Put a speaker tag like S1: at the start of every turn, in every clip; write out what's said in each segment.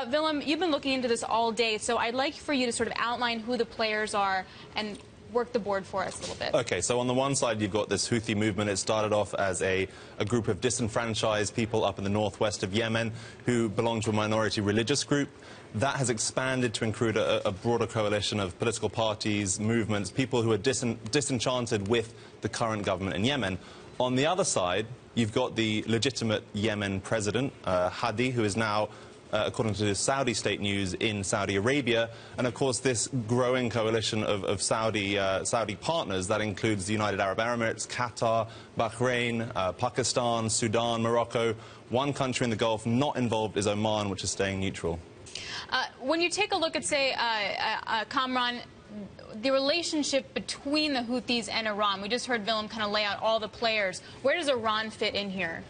S1: Willem, you've been looking into this all day, so I'd like for you to sort of outline who the players are and work the board for us a little bit.
S2: Okay, so on the one side, you've got this Houthi movement. It started off as a group of disenfranchised people up in the northwest of Yemen who belong to a minority religious group. That has expanded to include a broader coalition of political parties, movements, people who are disenchanted with the current government in Yemen. On the other side, you've got the legitimate Yemen president, Hadi, who is now according to Saudi state news, in Saudi Arabia. And, of course, this growing coalition of Saudi partners, that includes the United Arab Emirates, Qatar, Bahrain, Pakistan, Sudan, Morocco. One country in the Gulf not involved is Oman, which is staying neutral.
S1: When you take a look at, say, Kamran, the relationship between the Houthis and Iran, we just heard Willem kind of lay out all the players. Where does Iran fit in here?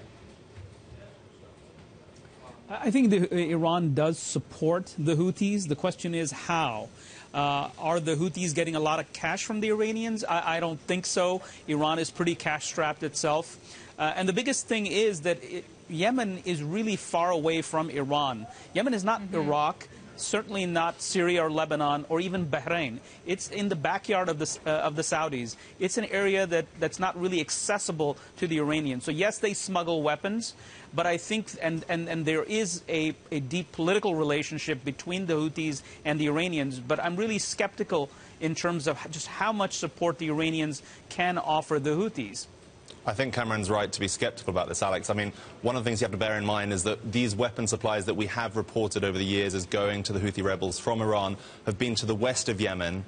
S3: I think Iran does support the Houthis. The question is how. Are the Houthis getting a lot of cash from the Iranians? I don't think so. Iran is pretty cash-strapped itself. And the biggest thing is that Yemen is really far away from Iran. Yemen is not Iraq, certainly not Syria or Lebanon or even Bahrain. It's in the backyard of the Saudis. It's an area that's not really accessible to the Iranians. So yes, they smuggle weapons, but I think, and there is a deep political relationship between the Houthis and the Iranians, but I'm really skeptical in terms of just how much support the Iranians can offer the Houthis.
S2: I think Cameron's right to be skeptical about this, Alex. I mean, one of the things you have to bear in mind is that these weapon supplies that we have reported over the years as going to the Houthi rebels from Iran have been to the west of Yemen,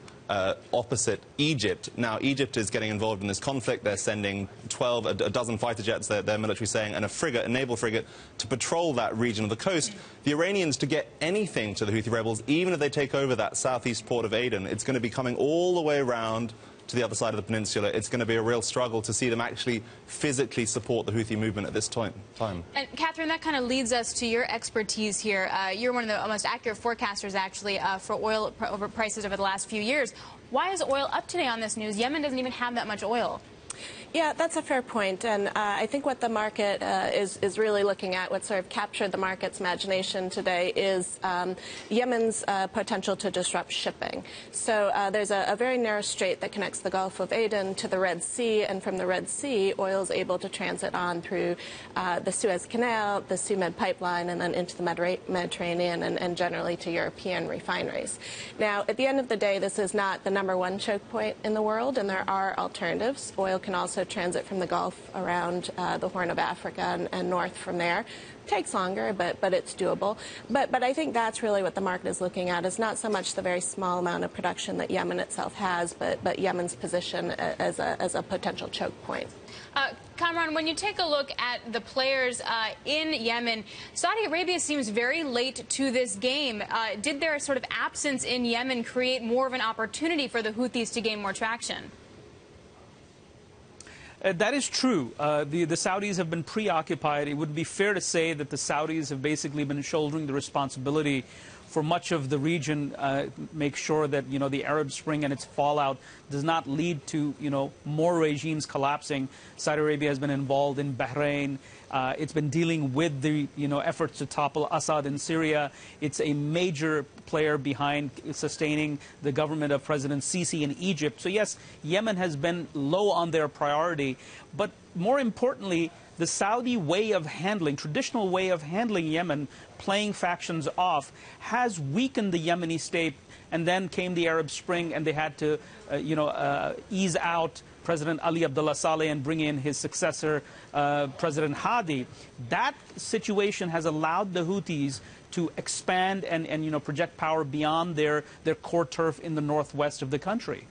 S2: opposite Egypt. Now, Egypt is getting involved in this conflict. They're sending a dozen fighter jets, their military saying, and a frigate, a naval frigate, to patrol that region of the coast. The Iranians, to get anything to the Houthi rebels, even if they take over that southeast port of Aden, it's going to be coming all the way around to the other side of the peninsula. It's going to be a real struggle to see them actually physically support the Houthi movement at this time.
S1: And Catherine, that kind of leads us to your expertise here. You're one of the most accurate forecasters, actually, for oil prices over the last few years. Why is oil up today on this news? Yemen doesn't even have that much oil.
S4: Yeah, that's a fair point, and I think what the market is really looking at, what sort of captured the market's imagination today, is Yemen's potential to disrupt shipping. So there's a very narrow strait that connects the Gulf of Aden to the Red Sea, and from the Red Sea, oil is able to transit on through the Suez Canal, the Sumed pipeline, and then into the Mediterranean and generally to European refineries. Now, at the end of the day, this is not the #1 choke point in the world, and there are alternatives. Oil can also transit from the Gulf around the Horn of Africa and north from there. Takes longer, but it's doable. But I think that's really what the market is looking at, is not so much the very small amount of production that Yemen itself has, but Yemen's position as a potential choke point.
S1: Kamran, when you take a look at the players in Yemen, Saudi Arabia seems very late to this game. Did their sort of absence in Yemen create more of an opportunity for the Houthis to gain more traction?
S3: That is true. The Saudis have been preoccupied. It would be fair to say that the Saudis have basically been shouldering the responsibility for much of the region, make sure that, the Arab Spring and its fallout does not lead to, more regimes collapsing. Saudi Arabia has been involved in Bahrain. It's been dealing with the, efforts to topple Assad in Syria. It's a major player behind sustaining the government of President Sisi in Egypt. So, yes, Yemen has been low on their priority. But more importantly, the Saudi way of handling, traditional way of handling Yemen, playing factions off, has weakened the Yemeni state. And then came the Arab Spring, and they had to, ease out President Ali Abdullah Saleh and bring in his successor, President Hadi. That situation has allowed the Houthis to expand and project power beyond their core turf in the northwest of the country.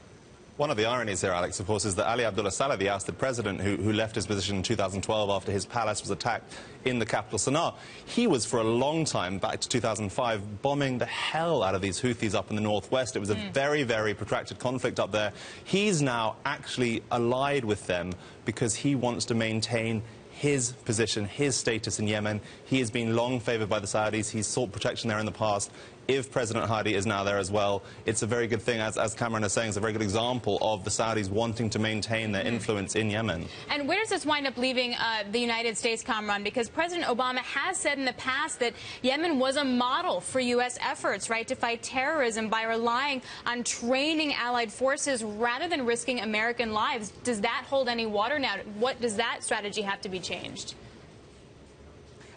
S2: One of the ironies here, Alex, of course, is that Ali Abdullah Saleh, the ousted president who left his position in 2012 after his palace was attacked in the capital, Sana'a, he was for a long time, back to 2005, bombing the hell out of these Houthis up in the northwest. It was a very, very protracted conflict up there. He's now actually allied with them because he wants to maintain his position, his status in Yemen. He has been long favored by the Saudis. He's sought protection there in the past. If President Hadi is now there as well, it's a very good thing, as Cameron is saying, it's a very good example of the Saudis wanting to maintain their influence in Yemen.
S1: And where does this wind up leaving the United States, Kamran? Because President Obama has said in the past that Yemen was a model for U.S. efforts, right, to fight terrorism by relying on training allied forces rather than risking American lives. Does that hold any water now? What does that strategy have to be changed?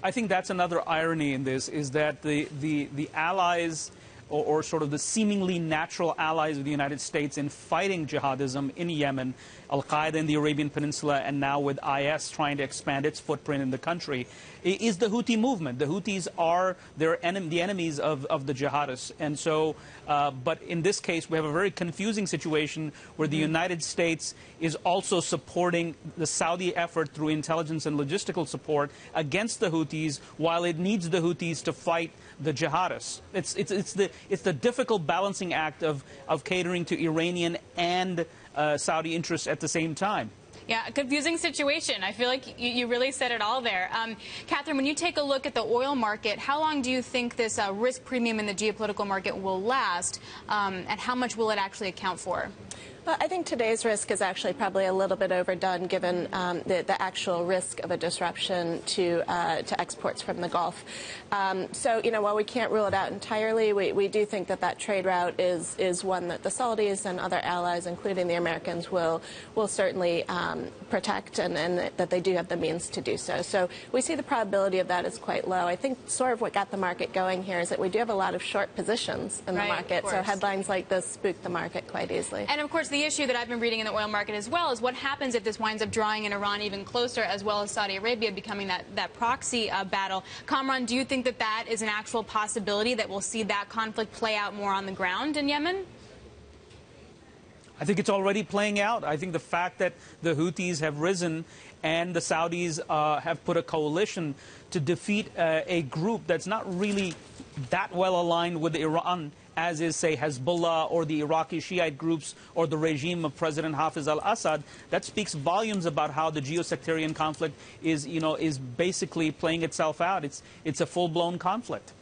S3: I think that's another irony in this, is that the allies, or sort of the seemingly natural allies of the United States in fighting jihadism in Yemen, Al-Qaeda in the Arabian Peninsula, and now with IS trying to expand its footprint in the country, is the Houthi movement. The Houthis are the enemies of the jihadists. And so, but in this case, we have a very confusing situation where the United States is also supporting the Saudi effort through intelligence and logistical support against the Houthis, while it needs the Houthis to fight the jihadists. It's the difficult balancing act of catering to Iranian and Saudi interests at the same time.
S1: Yeah, a confusing situation. I feel like you really said it all there. Catherine, when you take a look at the oil market, how long do you think this risk premium in the geopolitical market will last, and how much will it actually account for?
S4: Well, I think today's risk is actually probably a little bit overdone, given the actual risk of a disruption to exports from the Gulf. So, you know, while we can't rule it out entirely, we do think that that trade route is one that the Saudis and other allies, including the Americans, will certainly protect, and that they do have the means to do so. So we see the probability of that is quite low. I think sort of what got the market going here is that we do have a lot of short positions in the market, so headlines like this spook the market quite easily.
S1: And of course, the issue that I've been reading in the oil market as well is what happens if this winds up drawing in Iran even closer, as well as Saudi Arabia becoming that proxy battle. Kamran, do you think that that is an actual possibility, that we'll see that conflict play out more on the ground in Yemen?
S3: I think it's already playing out. I think the fact that the Houthis have risen and the Saudis have put a coalition to defeat a group that's not really that well aligned with Iran, as is, say, Hezbollah or the Iraqi Shiite groups or the regime of President Hafez al-Assad, that speaks volumes about how the geosectarian conflict is basically playing itself out. It's a full-blown conflict.